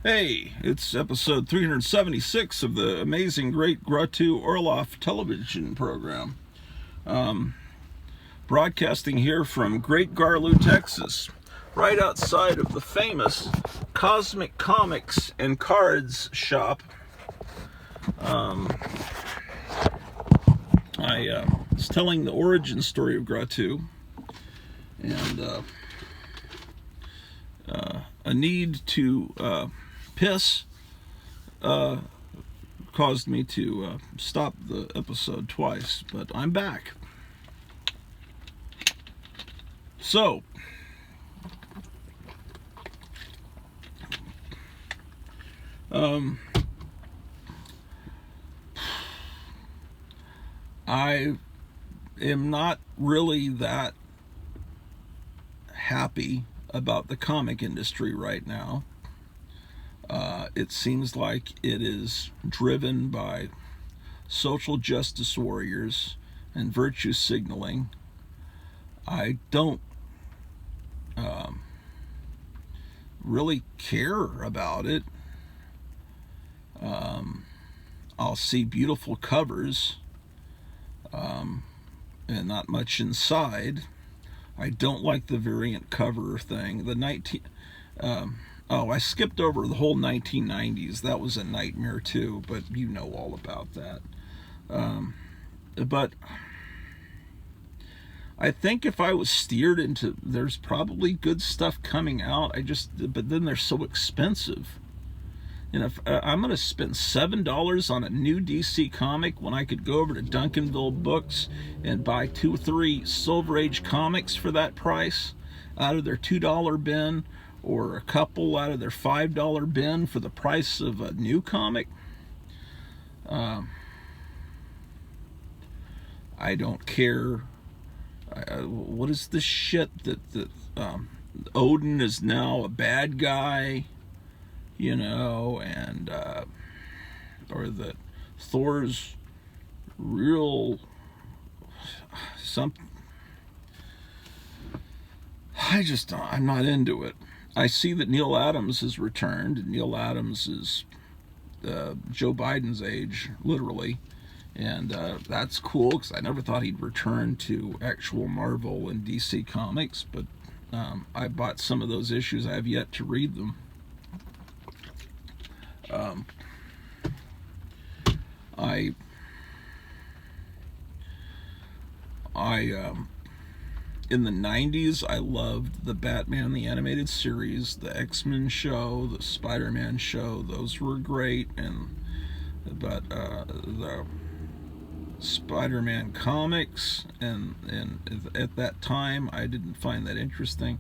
Hey, it's episode 376 of the amazing Great Grottu Orloff television program. Broadcasting here from Great Garlow, Texas, right outside of the famous Cosmic Comics and Cards shop. I was telling the origin story of Grottu, and a need to piss caused me to stop the episode twice, but I'm back. So, I am not really that happy about the comic industry right now. It seems like it is driven by social justice warriors and virtue signaling. I don't really care about it. I'll see beautiful covers and not much inside. I don't like the variant cover thing. I skipped over the whole 1990s. That was a nightmare too, but you know all about that. But I think if I was steered into, there's probably good stuff coming out. But then they're so expensive. And if I'm going to spend $7 on a new DC comic when I could go over to Duncanville Books and buy 2 or 3 Silver Age comics for that price out of their $2 bin, or a couple out of their $5 bin for the price of a new comic, I don't care. What is this shit that Odin is now a bad guy? And or that Thor's real something. I'm not into it. I see that Neil Adams has returned. Neil Adams is Joe Biden's age, literally, and that's cool because I never thought he'd return to actual Marvel and DC comics. But I bought some of those issues. I have yet to read them. In the 90s, I loved the Batman the Animated Series, the X-Men show, the Spider-Man show. Those were great, but the Spider-Man comics, and at that time, I didn't find that interesting.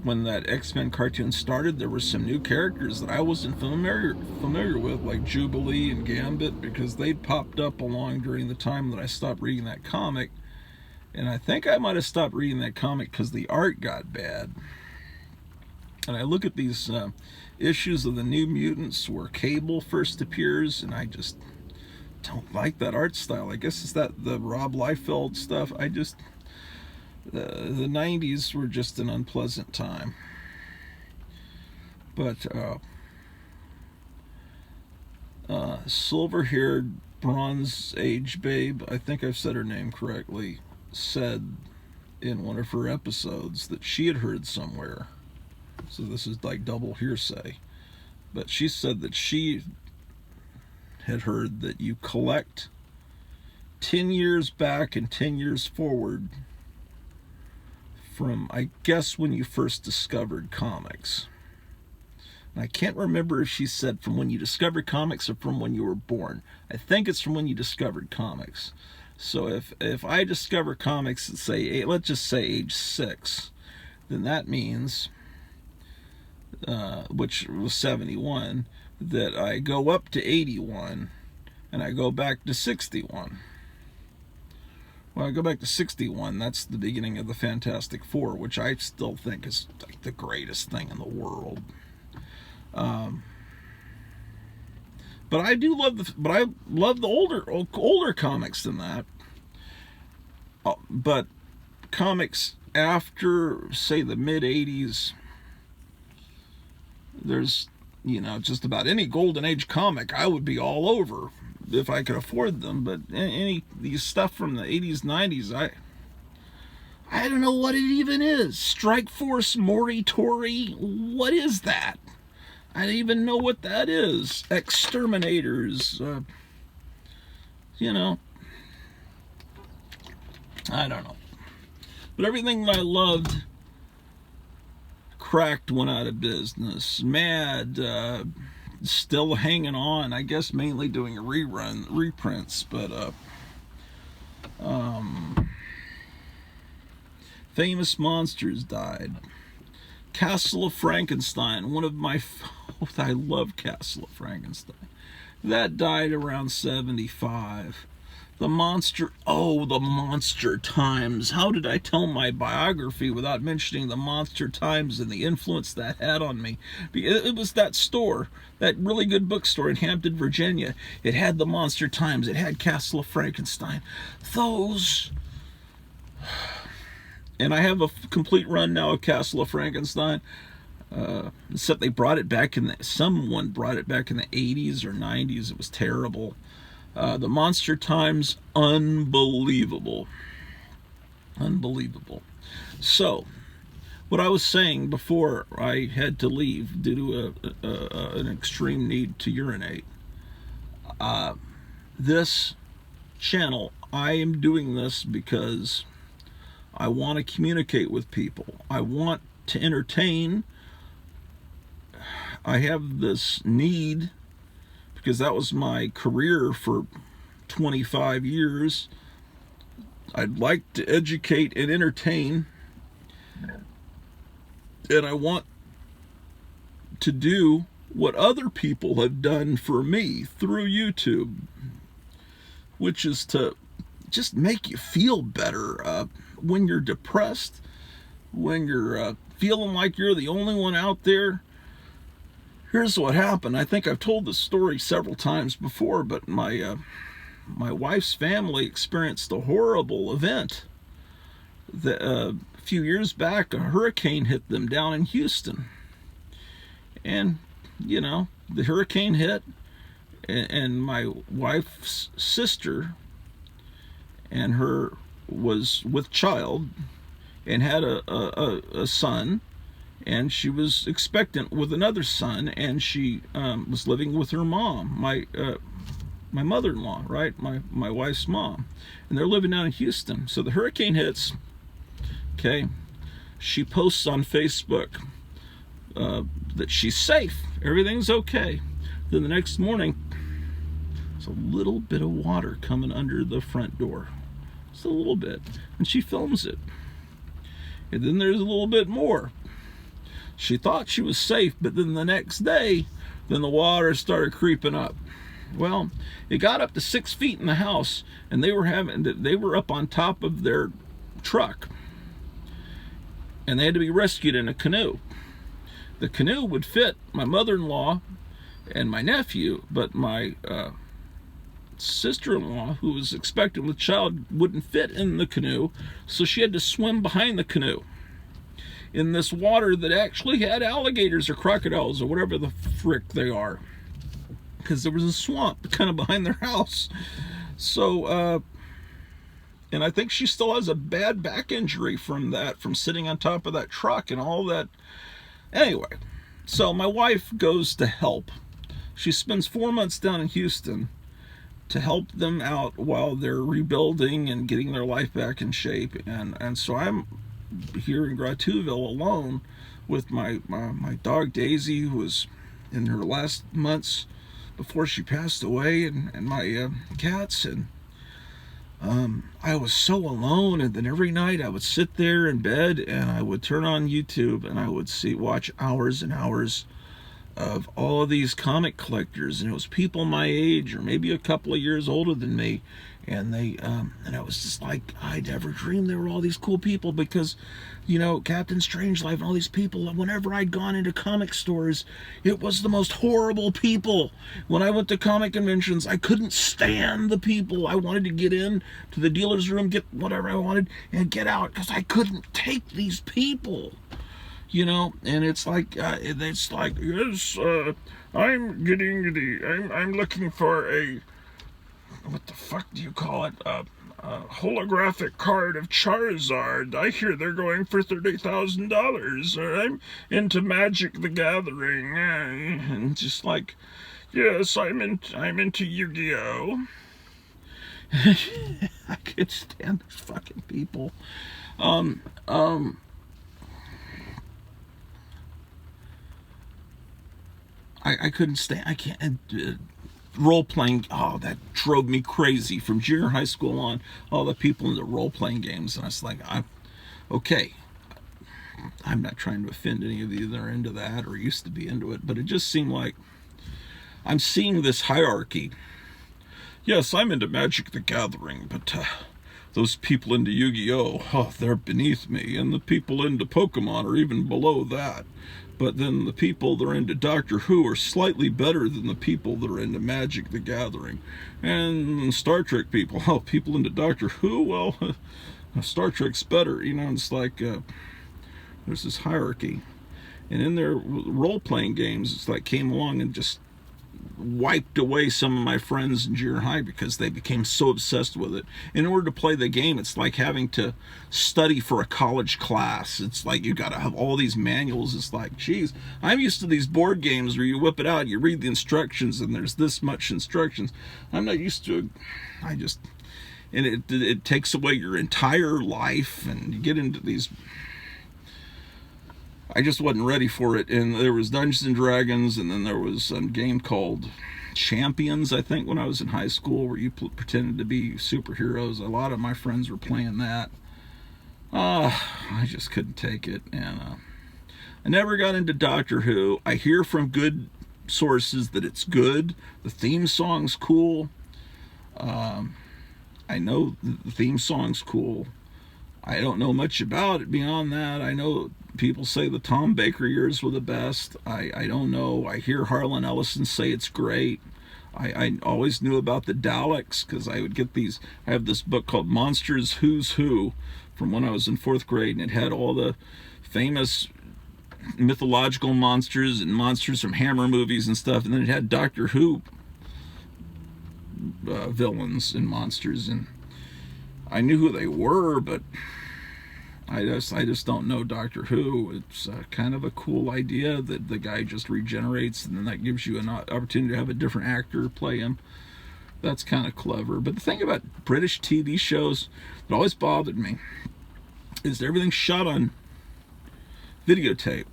When that X-Men cartoon started, there were some new characters that I wasn't familiar with, like Jubilee and Gambit, because they'd popped up along during the time that I stopped reading that comic. And I think I might have stopped reading that comic because the art got bad. And I look at these issues of the New Mutants where Cable first appears, and I just don't like that art style. I guess it's that the Rob Liefeld stuff. The 90s were just an unpleasant time. But silver-haired, Bronze Age babe, I think I've said her name correctly, said in one of her episodes that she had heard somewhere, so this is like double hearsay, but she said that she had heard that you collect 10 years back and 10 years forward from, I guess, when you first discovered comics. And I can't remember if she said from when you discovered comics or from when you were born. I think it's from when you discovered comics. So if I discover comics at, let's just say age 6, then that means, which was 71, that I go up to 81 and I go back to 61. When I go back to 61, that's the beginning of the Fantastic Four, which I still think is like the greatest thing in the world. But I love the older comics than that. But comics after, say, the mid 80s There's, just about any Golden Age comic I would be all over if I could afford them. But any these stuff from the 80s, 90s, I don't know what it even is. Strike Force Moritori? What is that? I don't even know what that is. Exterminators. I don't know. But everything that I loved cracked, went out of business. Mad, still hanging on. I guess mainly doing reprints, but Famous Monsters died. Castle of Frankenstein, one of my... I love Castle of Frankenstein. That died around 75. The Monster Times. How did I tell my biography without mentioning the Monster Times and the influence that had on me? It was that store, that really good bookstore in Hampton, Virginia. It had the Monster Times. It had Castle of Frankenstein. Those... And I have a complete run now of Castle of Frankenstein. Except they brought it back someone brought it back in the 80s or 90s. It was terrible. The Monster Times, unbelievable. Unbelievable. So, what I was saying before I had to leave due to an extreme need to urinate, this channel, I am doing this because I want to communicate with people. I want to entertain. I have this need, because that was my career for 25 years. I'd like to educate and entertain, and I want to do what other people have done for me through YouTube, which is to just make you feel better when you're depressed, when you're feeling like you're the only one out there. Here's what happened. I think I've told this story several times before, but my wife's family experienced a horrible event. A few years back, a hurricane hit them down in Houston. And, the hurricane hit, and my wife's sister and her was with child and had a son. And she was expectant with another son, and she was living with her mom, my mother-in-law, right? My wife's mom. And they're living down in Houston. So the hurricane hits, okay? She posts on Facebook that she's safe. Everything's okay. Then the next morning, there's a little bit of water coming under the front door. Just a little bit. And she films it. And then there's a little bit more. She thought she was safe, but then the next day, then the water started creeping up. Well, it got up to 6 feet in the house, and they were up on top of their truck, and they had to be rescued in a canoe. The canoe would fit my mother-in-law and my nephew, but my sister-in-law, who was expectant with child, wouldn't fit in the canoe, so she had to swim behind the canoe in this water that actually had alligators or crocodiles or whatever the frick they are, because there was a swamp kind of behind their house. So and I think she still has a bad back injury from sitting on top of that truck and all that. Anyway, so my wife goes to help. She spends 4 months down in Houston to help them out while they're rebuilding and getting their life back in shape. And so I'm here in Grottuville alone with my dog Daisy, who was in her last months before she passed away, and my cats. And I was so alone. And then every night I would sit there in bed and I would turn on YouTube and I would watch hours and hours of all of these comic collectors, and it was people my age or maybe a couple of years older than me, and and I was just like, I never dreamed there were all these cool people, because Captain Strangelove and all these people, whenever I'd gone into comic stores, it was the most horrible people. When I went to comic conventions, I couldn't stand the people. I wanted to get in to the dealer's room, get whatever I wanted, and get out, because I couldn't take these people. you know, and it's like yes, I'm getting I'm looking for a, what the fuck do you call it, a holographic card of Charizard. I hear they're going for $30,000. I'm into Magic the Gathering, and just like, yes, I'm into Yu-Gi-Oh. I can't stand these fucking people. Um, um, I couldn't stand. I can't. Role playing. Oh, that drove me crazy from junior high school on. All the people in the role playing games, and I was like, I'm okay. I'm not trying to offend any of you that are into that or used to be into it, but it just seemed like I'm seeing this hierarchy. Yes, I'm into Magic the Gathering, but those people into Yu-Gi-Oh, oh, they're beneath me, and the people into Pokemon are even below that. But then the people that are into Doctor Who are slightly better than the people that are into Magic the Gathering. And Star Trek people, oh, people into Doctor Who, well, Star Trek's better. You know, it's like there's this hierarchy. And in their role-playing games, it's like came along and just wiped away some of my friends in junior high because they became so obsessed with it. In order to play the game, it's like having to study for a college class. It's like you got to have all these manuals. It's like, geez, I'm used to these board games where you whip it out, you read the instructions, and there's this much instructions. I'm not used to it. And it takes away your entire life, and you get into these. I just wasn't ready for it. And there was Dungeons and Dragons, and then there was a game called Champions, I think, when I was in high school, where you pretended to be superheroes. A lot of my friends were playing that. I just couldn't take it, and I never got into Doctor Who. I hear from good sources that it's good. The theme song's cool. I know the theme song's cool. I don't know much about it beyond that. I know people say the Tom Baker years were the best. I don't know. I hear Harlan Ellison say it's great. I always knew about the Daleks because I would get these. I have this book called Monsters Who's Who from when I was in 4th grade, and it had all the famous mythological monsters and monsters from Hammer movies and stuff, and then it had Doctor Who villains and monsters, and I knew who they were, but I just don't know Doctor Who. It's kind of a cool idea that the guy just regenerates, and then that gives you an opportunity to have a different actor play him. That's kind of clever. But the thing about British TV shows that always bothered me is everything's shot on videotape.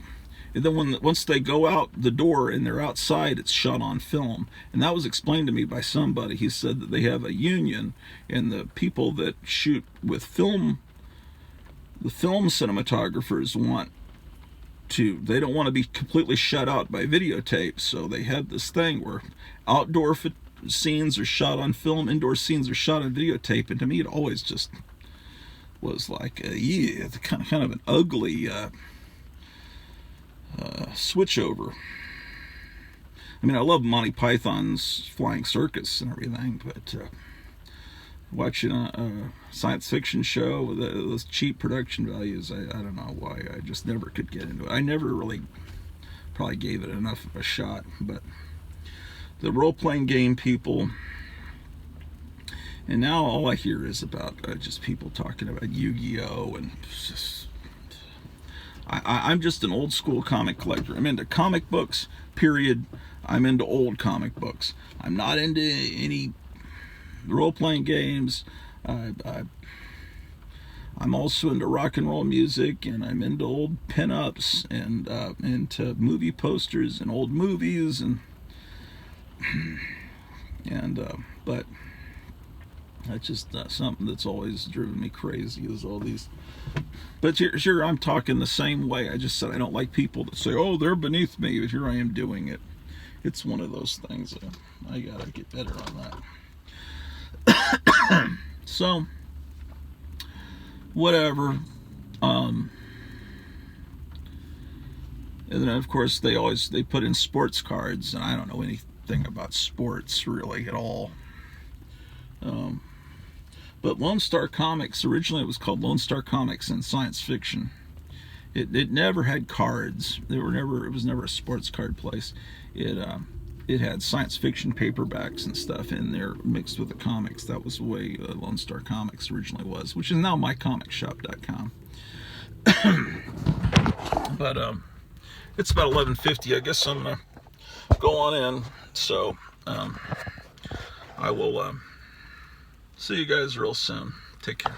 And then once they go out the door and they're outside, it's shot on film. And that was explained to me by somebody. He said that they have a union, and the people that shoot with film, the film cinematographers they don't want to be completely shut out by videotape. So they have this thing where outdoor scenes are shot on film, indoor scenes are shot on videotape. And to me, it always just was like, it's kind of an ugly switch over. I mean, I love Monty Python's Flying Circus and everything, but watching a science fiction show with those cheap production values, I don't know why. I just never could get into it. I never really probably gave it enough of a shot. But the role-playing game people, and now all I hear is about just people talking about Yu-Gi-Oh! And just, I'm just an old school comic collector. I'm into comic books, period. I'm into old comic books. I'm not into any role-playing games. I'm also into rock and roll music, and I'm into old pin-ups, and into movie posters and old movies, and but that's just something that's always driven me crazy, is all these. But sure, I'm talking the same way. I just said I don't like people that say, oh, they're beneath me, but here I am doing it. It's one of those things. I gotta get better on that. So, whatever. And then, of course, they put in sports cards, and I don't know anything about sports really at all. But Lone Star Comics, originally it was called Lone Star Comics and Science Fiction. It never had cards. It was never a sports card place. It had science fiction paperbacks and stuff in there mixed with the comics. That was the way Lone Star Comics originally was, which is now mycomicshop.com. But it's about 11:50. I guess I'm gonna go on in. So I will see you guys real soon. Take care.